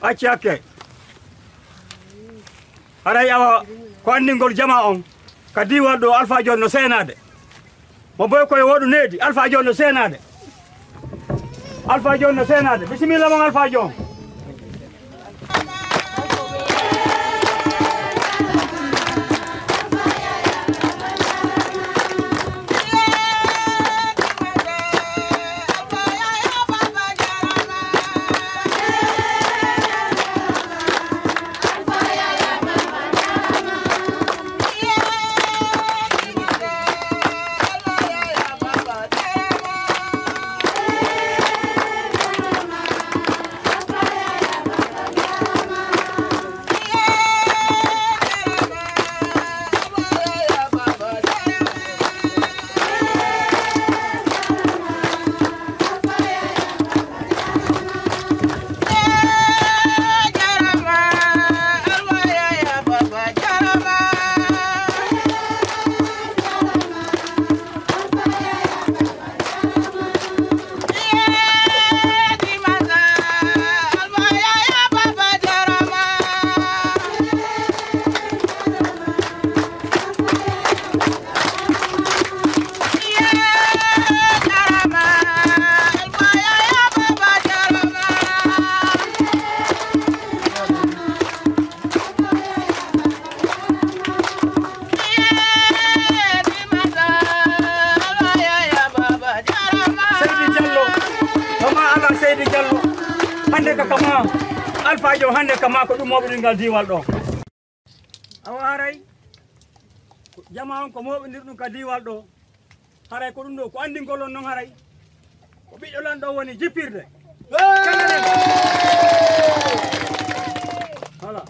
Acciake haray awa ko andingol jama on ka diwal ɗo Alpha Dione no senade mo boy koye woɗu needi Alpha Dione no senade Alpha Dione no senade bisimilla mon Alpha Dione hande ka kama Alpha Dione hande kama ko ɗum moɓiɗingal diwal ɗo awa haray jama on ko moɓidir ɗum ka diwal ɗo haray ko ɗum ɗo ko andingol on noon haray ko ɓiɗɗo lan ɗo woni jippirde voilà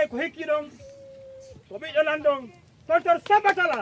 ko hekki ɗon ko ɓiɗɗo nan ɗon tontor Sabatala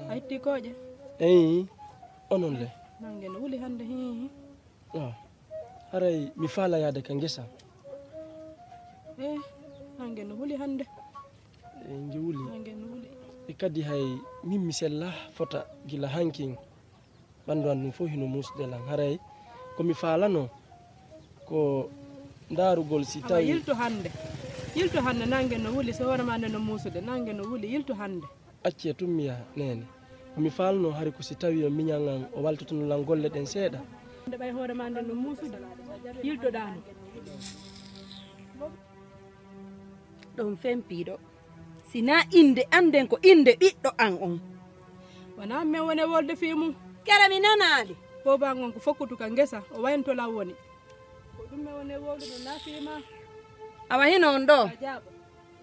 Aitti koje? Eyi, onon le. Nangen wuli hande hi. Haray mi faala yaade ka ngesa. Nangen wuli hande. Ngi wuli. Nangen wuli. E kadi hay min mi sella fota gila hanking bandu an fo hino musde lan haray ko mi faalano ko ndarugol si tawi yilto hande nangen no wuli so wara ma no musude nangen no wuli yilto hande acce tummiya nene ko mi faalno hari ko si tawi o miñangan o waltotono lan golle den seeda de bay hoore ma no musude yilto dano ɗum fempiɗo sina inde anden ko inde ɓiɗɗo an on wona men woni wolde fimu kere mi nanali boba ngon ko fokkutu ka ngesa o waynto law woni ko ɗum men woni wolde no nafima awa hino on ɗo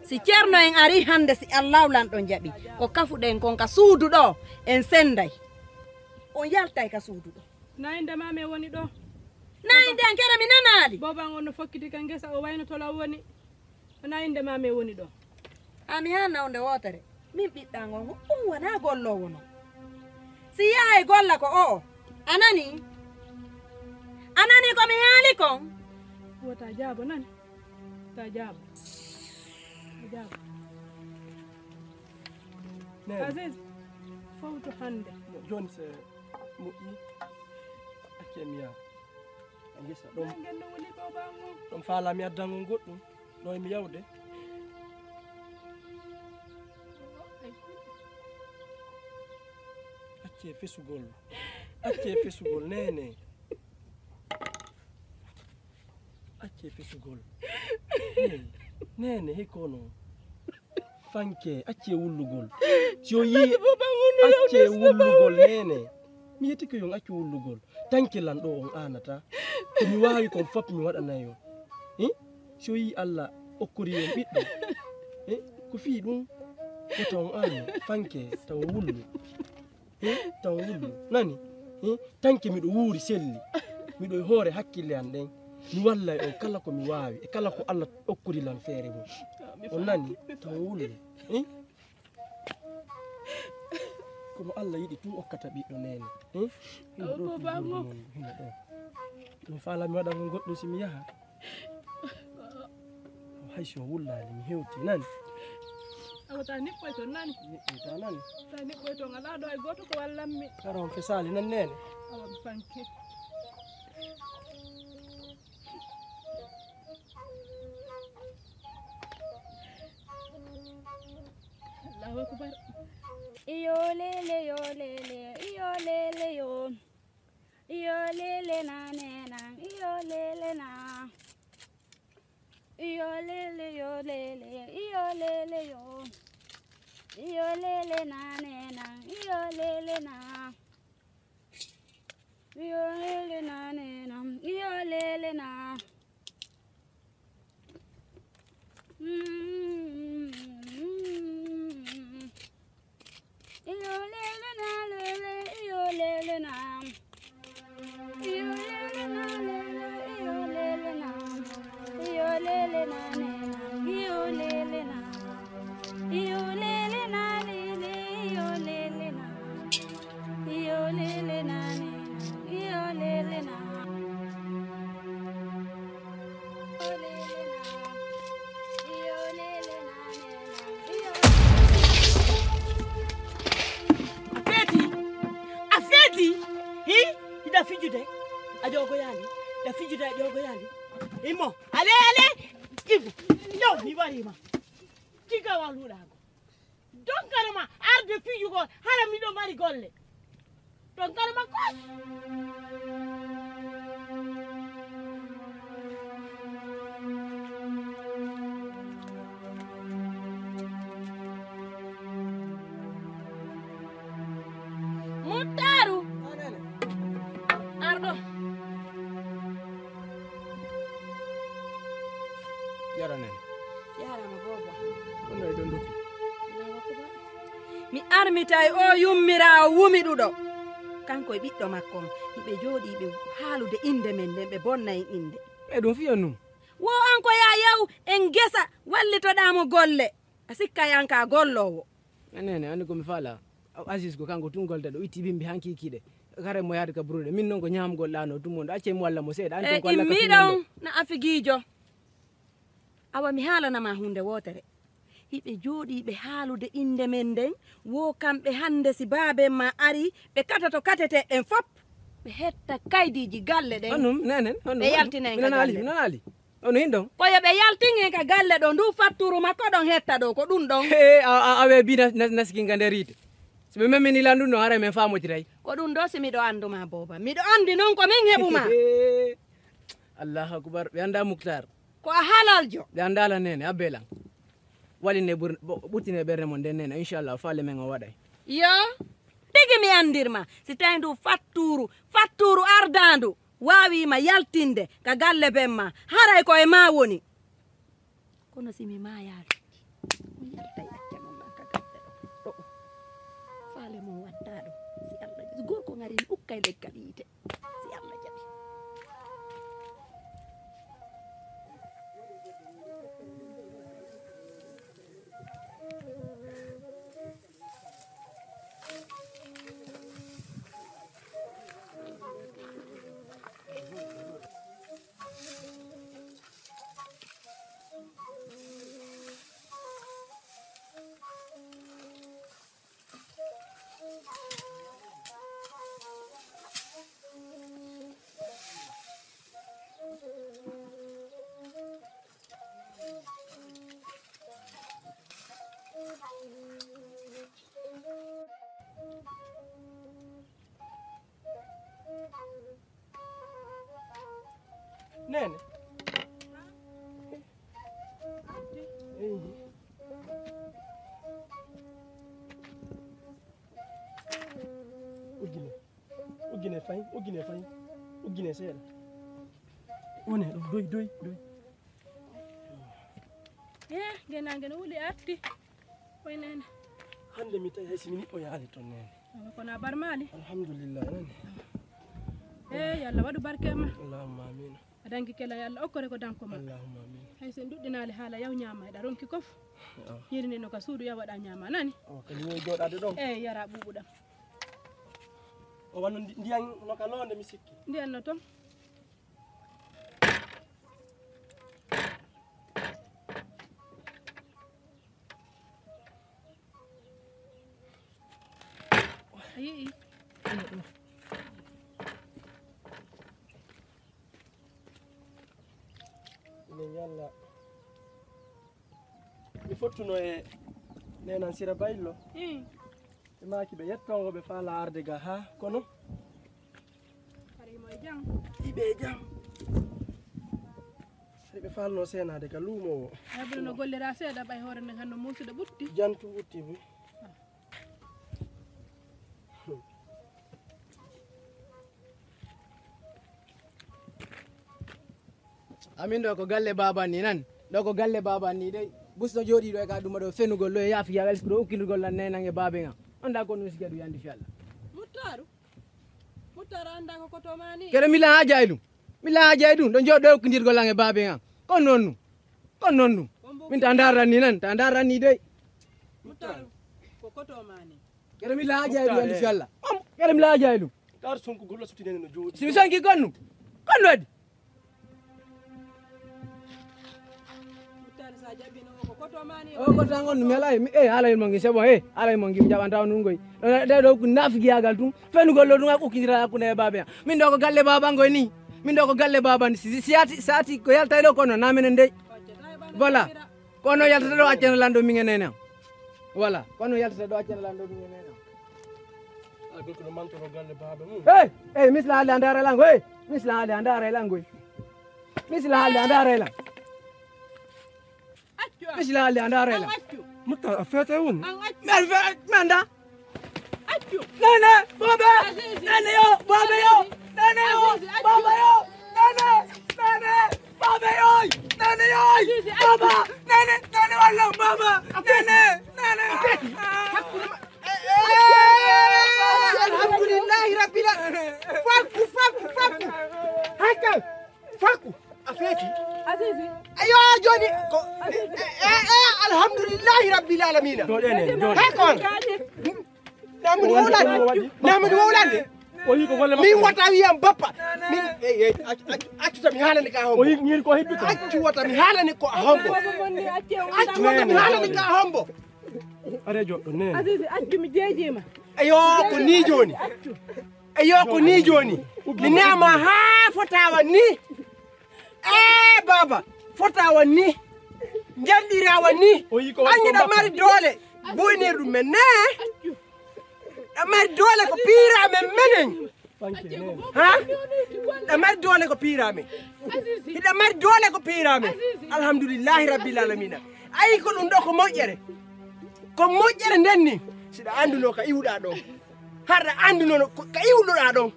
si ceerno en ari hande si allahwlan ɗo jaɓi ko kafuɗen kon ka suudu ɗo en senday on yaltay ka suudu ɗo nayinde ma men woni ɗo nayinde an kere mi nanali boba ngon no fokkiti ka ngesa o waynoto law woni nayinde ma men woni ɗo ami ha nawde wotere min ɓiɗɗa ngon ɗum wona gollowo non si yahay golla ko o anani komi haali kon wota jaabo nani ta jaabo Aziz fawtu hande joni se moƴƴi acce mi yaha a gesa ɗon ngendo woni bobango ɗon faalami addangol goɗɗum ɗo emi yawde acce fesugol nene acce fesugol nene hikono fanke acce wullugol si o yi acce wullugol nene mi yeti ko yon acce wullugol tanke lan ɗo on anata ko mi wawi kon fop mi waɗanayo si o yi Allah okkori yon ɓiɗɗo ko fi ɗum woto on ano fanke taw wullu taw wullu nani tanke miɗo wuuri selli miɗo e hoore hakkille an ɗen mi wallay on kala ko mi wawi e kala ko Allah okkori lan feere mum on nani taw wullu kono Allah yiɗi tum okkata ɓiɗɗo nene mi faala mi waɗa ngo goɗɗum si mi yaha hayso wullali mi hewti nani awata nippoy to nani niɓɓita nani ta nippoy to ngala ɗo e goto ko wallanmi kara on fesali nan nene awa fanke Allahu akbar iyo lele yo lele iyo lele yo iyo lele na nena iyo lele na iyo lele yo lele iyo lele yo iyo lele na nena iyo lele na iyo lele na nena iyo lele na iyo lele na lele iyo lele na iyo lele na lele iyo lele na iyo lele na nena iyo lele na iyo lele na lele iyo lele na iyo lele na nena iyo lele na fijude a jogo yali da fijude a jogo yali imo ale ibu yo mi warima tiga waluɗago donkarama arde fijugo hara miɗo mari golle donkarama ko Mutaru ardo yara nene yarama boba kono e ɗon doppi mi armitay o yummira wumi ɗuɗo kanko e ɓiɗɗo makko hiɓe jooɗi ɓe haalude inde men nden ɓe bonna en inde e ɗum fiyan num wo an ko ya yaw en gesa wallitoɗamo golle a sikka yanka gollowo nene andi komi faala Aziz ko kanko tungolta ɗo itti bimbi hanki kiɗe kare mo yaade ka brude min noon ko ñamgol ɗano tumondo acce mi walla mo seeɗa an ko immiɗon na afigiijo awa mi haalanama hunde wotere hiɓe jooɗiɓe haalude inde men nden wo kamɓe hande si baaben ma ari ɓe kata to katete ɗen fop ɓe hetta kaydiji galle ɗen onum nenen ɓe yaltinen mi nanali ono hin ɗon koyo ɓe yaltinen ka galle ɗo ndu fatturu makko ɗon hetta ɗo ko ɗum ɗon awe bi naskinga nder yiite so ɓe meminilan ɗum ɗon hara men famotiray ko ɗum ɗo si miɗo anduma boba miɗo andi noon ko min heɓuma allahu akbar ɓe anda mouctar ko a halaljo ɓe andala nene abbelan waline ɓuttine ɓerde mon nden nene inchallah faale men o waɗay yo tigi mi andirma si tawi ndu fatturu ardandu wawima yaltinde ka galle ben ma haray koye ma woni kono simi mayaɗo mi yalta yaccanon ɗan ka galle ɗo faale mum watta ɗo si allah so gorko ngari ukkay leggal yiite si allah jaɓi nene uggine fayi uggine seeɗa wone ɗo doy genange no wuli arti koye nene hande mi tawi hay simi niɓɓo yaali toon nene kono barmali alhamdulillah nani yalla waɗu barke ma allahumma amin adanki kela yalla okkore ko danko ma allahumma amin hay sen duɗɗinali haala yaw ñama eɗa ronki kof yirni no ka suudu yaw waɗa ñama nani kadi wowi joɗade ɗon yara ɓuɓuɗam o wanno ndiyan no ka londe mi sikki ndiyan no toon a yii min yalla mi fottuno e nenan sira baylo ɓe maki ɓe yettongo ɓe faala arde ga ha kono harimo e jam ɗiɓe e jam hari ɓe falno senade ga luumo o haɓude no gollira seeɗa ɓay hoore nden hanno muusude ɓutti jantu ɓutti boy amin ɗo ko galle baban ni nan ɗo ko galle baban ni dey busno jooɗi ɗo e ka ɗuma ɗo fenugol ɗo e yaafi yagal ɗo ukkilugol lan nenan e babe ngam anda ko non sigaɗu yandi fi allah muttaru anda ko koto mani kede mila ha jay ɗum ɗo jooɗo ɗo ukkidirgol lan e babe ngam kon noon ɗum min ta daran ni nan ta daran ni dey muttaru ko koto mani kede mila ha jay ɗum yandi fi allah kede mila ha jay ɗum tar sonko golla sutinene no jooɗi simi sonki konnu waddi o ko tan on melay ala en mangi c'est bon ala en mangi jabanta on ngoy ɗo ko nafigiyagal tum fenugol ɗo ɗum ukkidira hakkude e babe min ɗo ko galle baba ngoy ni min ɗo ko galle baba sati ko yalta ɗo kono namenen dey voilà kono yaltata ɗo accana lanɗo mingen nene voilà kono yaltata ɗo accana lanɗo mingen nene gorko no mantoro galle baba mum misla haalde andara lango misla haalde andara langoy misla haalde andara lan misla haalde andara lan mutta a fete won manda nene baba nene yo baba yo nene yo baba yo nene baba yo nene yo baba nene walla baba nene alhamdulillahi rabbil alamin fakku hakka fakku afeti Azizi ayo joni ko alhamdulillahi rabbil alamin joɗene hakon namudi wowlande namudi wowlande o yi ko golle min wata wiyam bappa min accuta mi haalani ka hombo o yi ñin ko hebbi ko accu wata mi haalani ko hombo accu wata mi haalani ka hombo are joɗɗo nene Azizi accu mi jeejima eyo ko ni joni eyo ko ni joni mi nema ha fotawa ni baba fotawa ni jallirawa ni o yi ko anyi da mari dole boyne ɗum men ne da mari dole ko piirame menen fanke nene ha da mari dole ko piirame hiɗa mari dole ko piirame alhamdulillahi rabbil alamina ayi ko ɗum ɗo ko moƴƴere nden ni siɗa anduno ka iwɗa ɗo harɗa anduno ka iwɗoɗa ɗon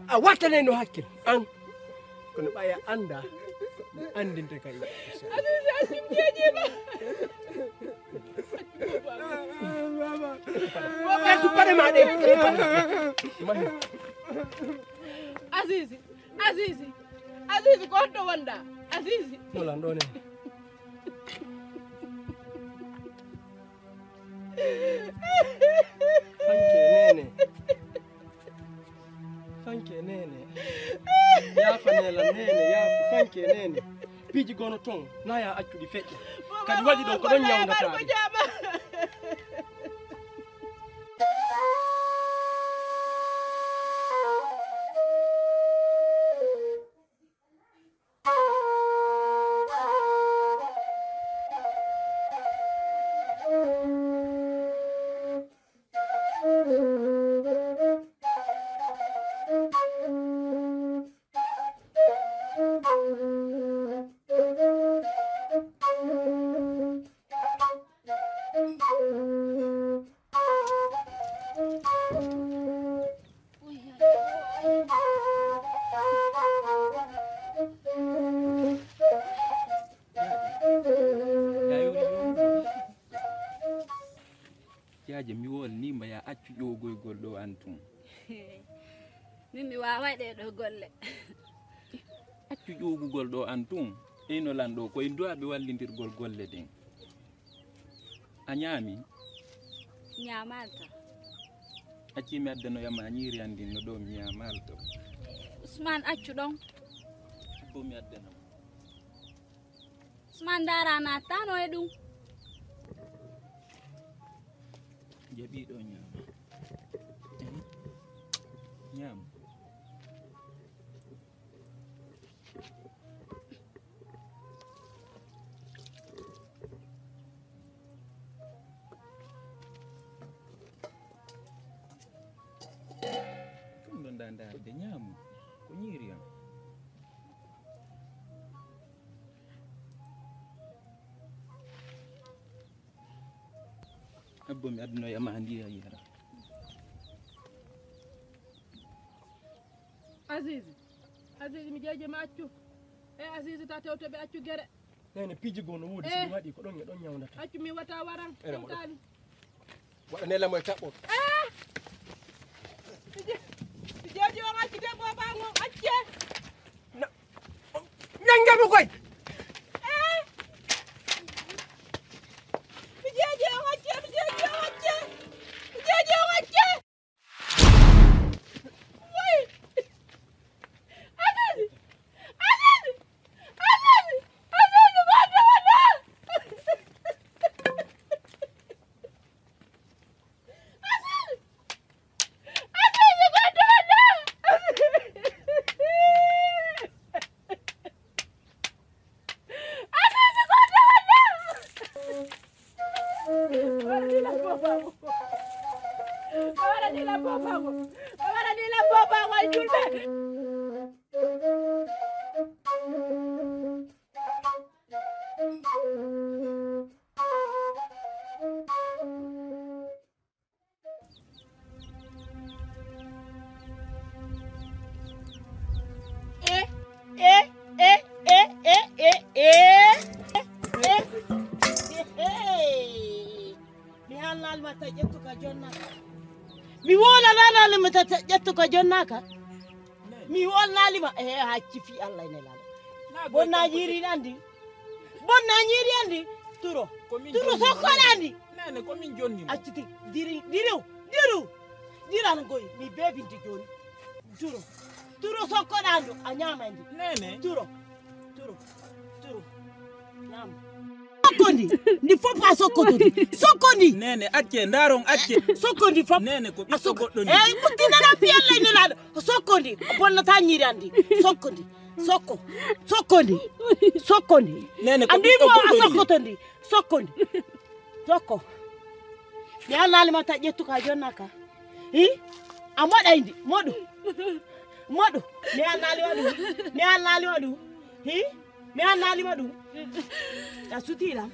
a wattaneno hakkille an kono ɓaya anda andinte ka iwɗa ɓertu paɗe ma ɗe Azizi ko honto wonɗa Azizi nolan ɗo nene fanke nene yafanela nene yafi fanke nene piiji gono ton naya accuɗi feƴƴa kadi waɗi ɗon ko ɗon ñawdataɓe yaaje mi wolnima ya accu ƴogoygol ɗo an tun min mi waway ɗeɗo golle accu ƴogugol ɗo an tun ino lan ɗo koye duwaɓe wallidirgol golle ɗen a ñaami ñamalta accimi addanoyama ñiiri andinno ɗo mi ñamalto Ousmane accu ɗon bo mi addanama Ousmane darana tano e ɗum jaɓiɗo ñaama ñaam ɗum ɗon da darde ñaamu ko ñiiri am abbo mi adduno e ma ndiya yara Azizi mi jeejima accu Azizi ta tewtoɓe accu guere nene piiji gono woodi somi waɗi ko ɗon e ɗon ñawdata accu mi wata waran tewtani waɗanela moye kaɓɓol mi jeeji on accu de bobago acce ñangemo koy mi jeeji on acce mi jeeji on acce mi jeeji on acce way Azizi gonɗo wona Azizi gonɗo wona Waɗanila bobago e julɓe mi halnalima ta ƴettu ka jonnaka mi wolananalima ta ƴettu ka jonnaka mi wolnalima hacci fi allah ene lala bonna ñiri andi turo sokkoɗe andi nene ko min jonni acciti diri dirana goy mi bebinti joni turo sokkoɗandu a ñamandi nene turo ñam sokkondi ndi fof a sokkondi nene acce ndaron acce sokkondi fof nene ko ɓiɗɗo goɗɗo ni eyi ɓuttinana piyallay nelaɗo sokkondi bonnata ñirandi sokkondi nene ko andi ɓiɗɗo mo a goɗɗo ni sokkotondi sokko mi annalima ta ƴettu ka jonna ka a moɗayndi moɗu mi annalima ɗum a sutilam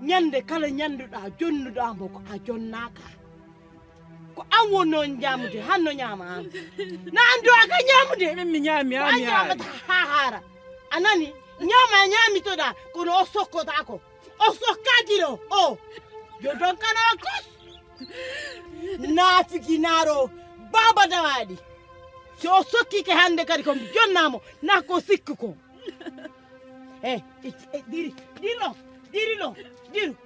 ñande kala ñanduɗa jonnuɗa mbo ko a jonnaka ko an wonno ñamude hanno ñama an na andu aka ñamude min mi ñaami a ñamata ha haara a nani ñama ñamitoɗa kono o sokkotako o sokkadiro o yo donkana kos naafikinaro baba dawaɗi so o sokkike hande kadi ko jonnamo na ko sikku ko diri feƴƴu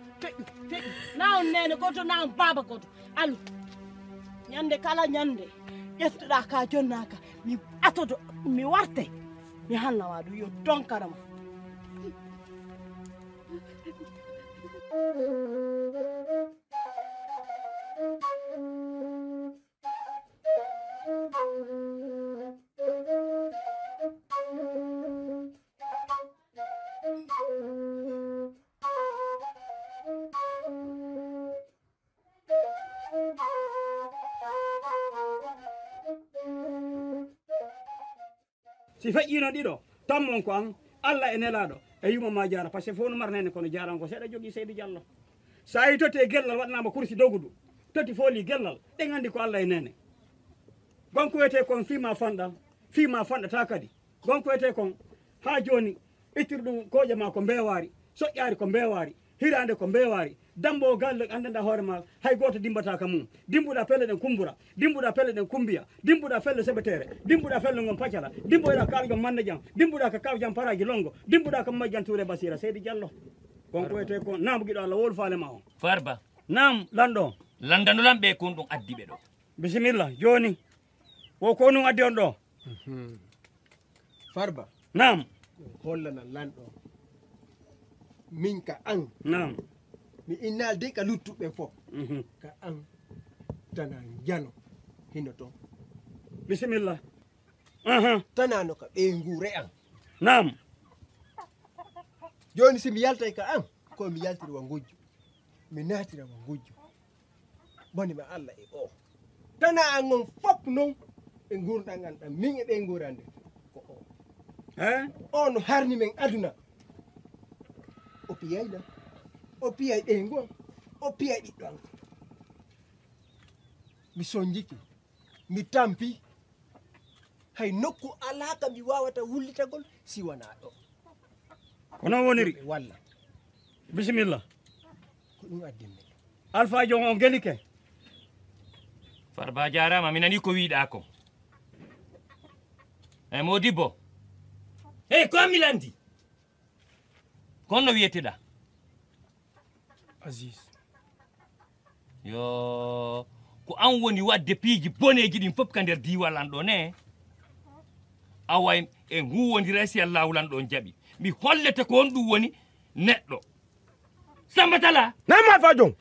na on nene goto na on baba goto alu ñande kala ñande ƴettuɗa ka jonnaka mi atodo mi warte mi hannawa ɗum yo donkanama si feƴƴino ɗiɗo tammon ko an Allah e nelaɗo e yuma ma jara par ce que fof no marnene kono jaran ko seeɗa jogui Seydou Diallo sa yi totti e gellal waɗnama kursi dogudu totti fooli gellal ɗen andi ko Allah e nene gonko wiyete kon fima fanɗata kadi gonko wiyete kon ha joni ittir ɗum koƴe ma ko mbewari soƴƴari ko mbewari hirande ko mbewari dambo galle andanda hoore ma hay goto dimbata ka mum dimbuɗa pelle ɗen kumbura dimbuɗa pelle ɗen kumbiya dimbuɗa felle seɓetere dimbuɗa felle gon pacala dimboyɗa kalgol mande jam dimbuɗa ko kaw jam paraji longo dimbuɗa ko majjan Touré Basira Seydou Diallo konko wiyete ko nam guiɗo Allah wolu falema o Farba nam lanɗo landanulan ɓe kon ɗum addiɓe ɗo bisimilla joni wo ko num addi on ɗo Farba nam hollana lanɗo min ka an nam mi innalde ka luttuɓe fof ka an tana jano hino toon bisimilla tanano ka ɓe nguure an nam joni si mi yaltay ka an ko mi yaltiri wa gujjo mi natira wa gujjo bonima Allah e o tana an on fof noon ɓe gurɗan an ɗan min e ɓe gurande ko o on harni men aduna o piyayɗam o piyay ɗengo o piyay ɗiɗɗo an mi sonjiki mi tampi hay nokku alaka mi wawata wullitagol siwana ɗo ko noon woniri walla bisimilla ko ɗum addinmi Alpha Jon o gelike Farba jarama mi nani ko wiɗa ko e Modibbo hey ko mi landi konno wiyeteɗa Aziz yo ko an woni wadde piiji boneji ɗin fof ka nder diwal an ɗo ne away e huwodira si Allah wulan ɗon jaɓi mi hollete ko on ɗum woni neɗɗo Samba Talla nama Alpha Jon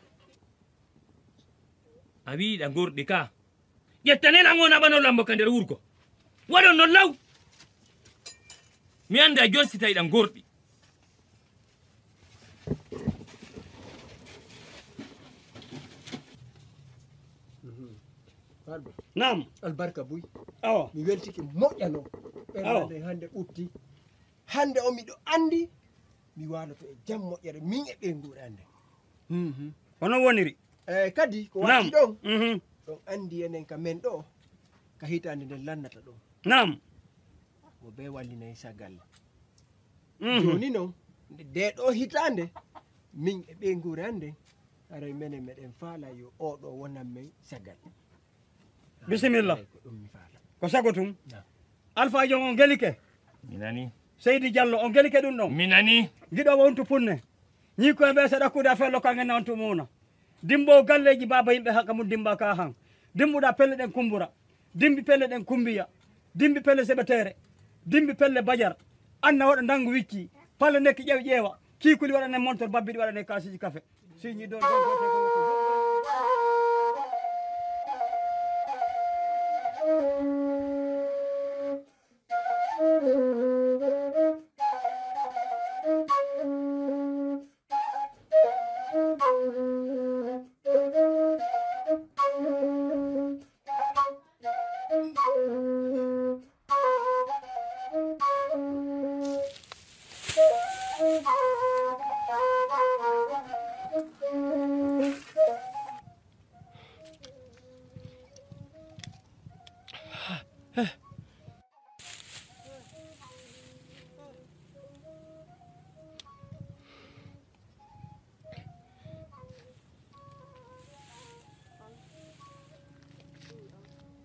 a wiiɗa gorɗi ka ƴettanel an on aɓano lambo ka nder wurgo waɗon non law mi anda jon si tawiɗan gorɗi Farba nam albarka buy awa mi weltiki moƴƴano ɓernade hande ɓutti hande o miɗo andi mi waloto e jam moƴƴere min e ɓe nguurande hono woniri eyyi kadi ko watti ɗon ɗon andi enen ka men ɗo ka hitande nden lannata ɗon nam mo be wallinayi sagal joni noon nde ɗo hitande min e ɓe nguurande aray menen meɗen faala yo oɗo wonan men sagal bisimilla ko ɗum mi faala ko sago tum Alpha Jon o gelike mi nani Seydou Diallo o gelike ɗum ɗon mi nani giɗo wontu punne ñi koye ɓe so ɗakkude a fello ka ganna on tumuna dimbo galleji baba yimɓe hakka mum dimba ka han dimbuɗa pelle ɗen kumbura dimbi pelle ɗen kumbiya dimbi pelle seɓetere dimbi pelle bajar anna waɗa dangu wicci palle nekki ƴeewa kiikuli waɗane montor babbiɗi waɗane kasiji café siñi do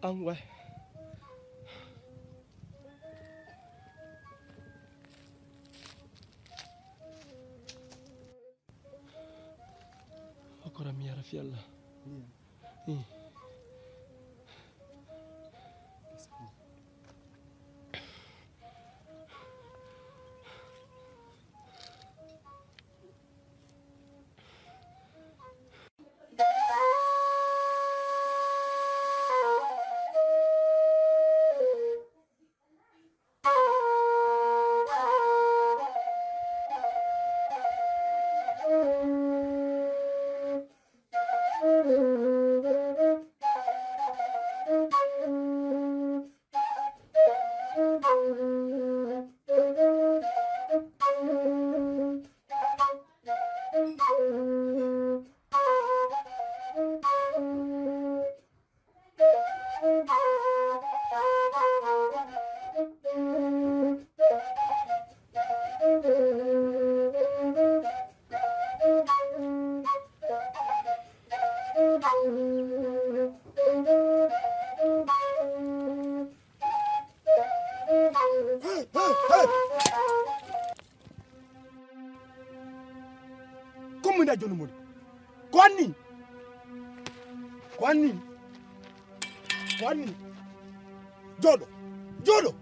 an way hokoram yara fi Allah Kumunda jonu mudi. Kwani? Kwani? Kwani? Jodo. Jodo.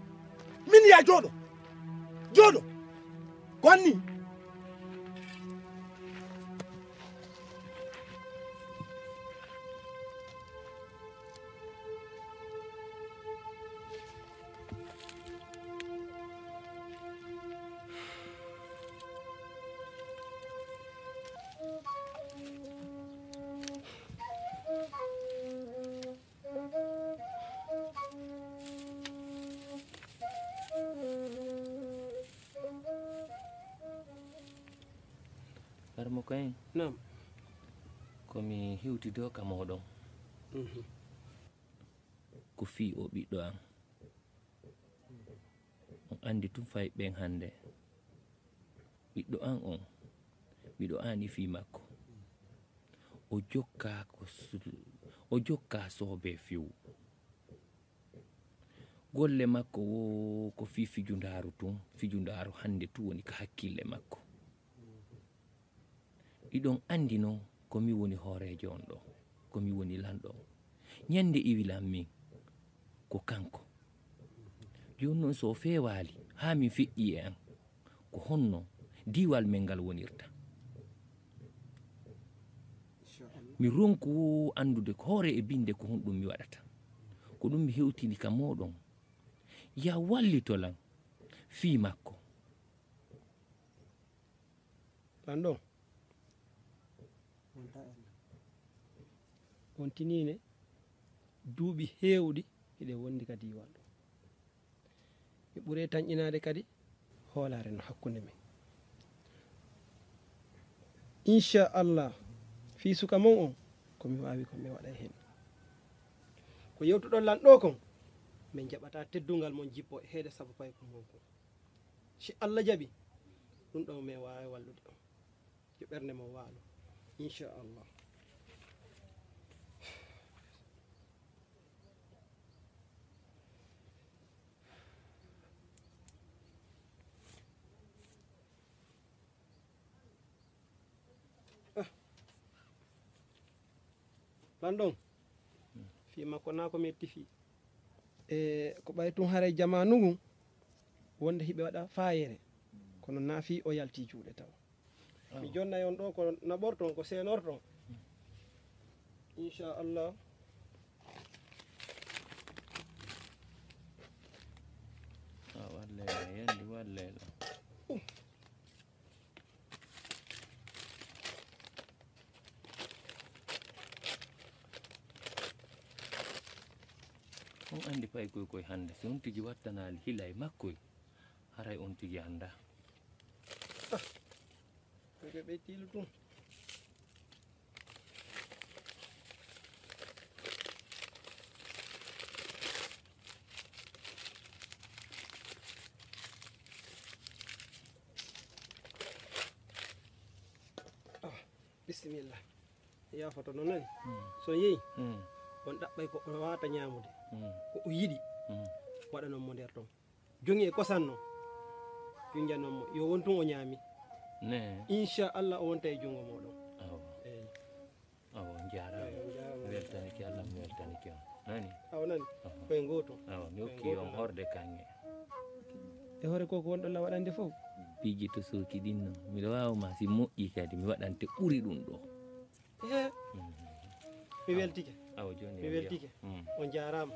Mini ya Jodo. Jodo. Kwani? Armo kayen nam komi hewtido ka moɗon ko fi o ɓiɗɗo an on andi tum fay ɓen hande ɓiɗɗo an on miɗo ani fi makko o jokka sobe fiw golle makko wo ko fi fijundaru tum fijundaru hande tu woni ka hakkille makko iɗon andi non komi woni hoorejo on ɗo komi woni lanɗo ñande iwilan min ko kanko joni noon so fewali ha min feƴƴi e an ko honno diwal men ngal wonirta mi ronku andude ko hoore e binde ko honɗum mi waɗata ko ɗum mi hewtini ka moɗon ya wallitolan fi makko lanɗo wontinine duuɓi heewɗi hiɗe wondi ka diwal ɗo mi ɓuure tañƴinade kadi hoolare no hakkunde men inchallah fi suka mon on komi wawi komi waɗa hen ko yewtuɗon lanɗo kon min jaɓata teddungal mon jippo e heede saabu pay ko mon ko si Allah jaɓi ɗum ɗo min wawi wallude on yo ɓernde mon waalo inchallah lanɗon fi makko na ko metti fi e ko ɓay tun haray jamanu ngun wonde hiɓe waɗa fayere kono na fi o yalti juuɗe taw mi jonna on ɗo ko naɓorton ko senorton inchallah wallela yandi wallela on andi pay koy hande so on tigi wattanali hila e makkoy haray on tigi anda koɓe ɓe tilu tum bisimillah yafoto no nani so yeeyi on ɗaɓɓay ko o wata ñamude ko o yiɗi waɗanon mo nder ton jongi e kosan noon junjanonmo yo won tun o ñaami ne inchallah o wonta e jungo moɗon eyi awo jarama weltaniki allah mi weltaniki on nani aw nani koye goto awa mi hokki on horde kange e hoore koko wonɗo la waɗande fof piiji to sooki ɗinno miɗa wawma si moƴƴi kadi mi waɗante ɓuuri ɗum ɗo e mi weltike awa joni mi weltike on jarama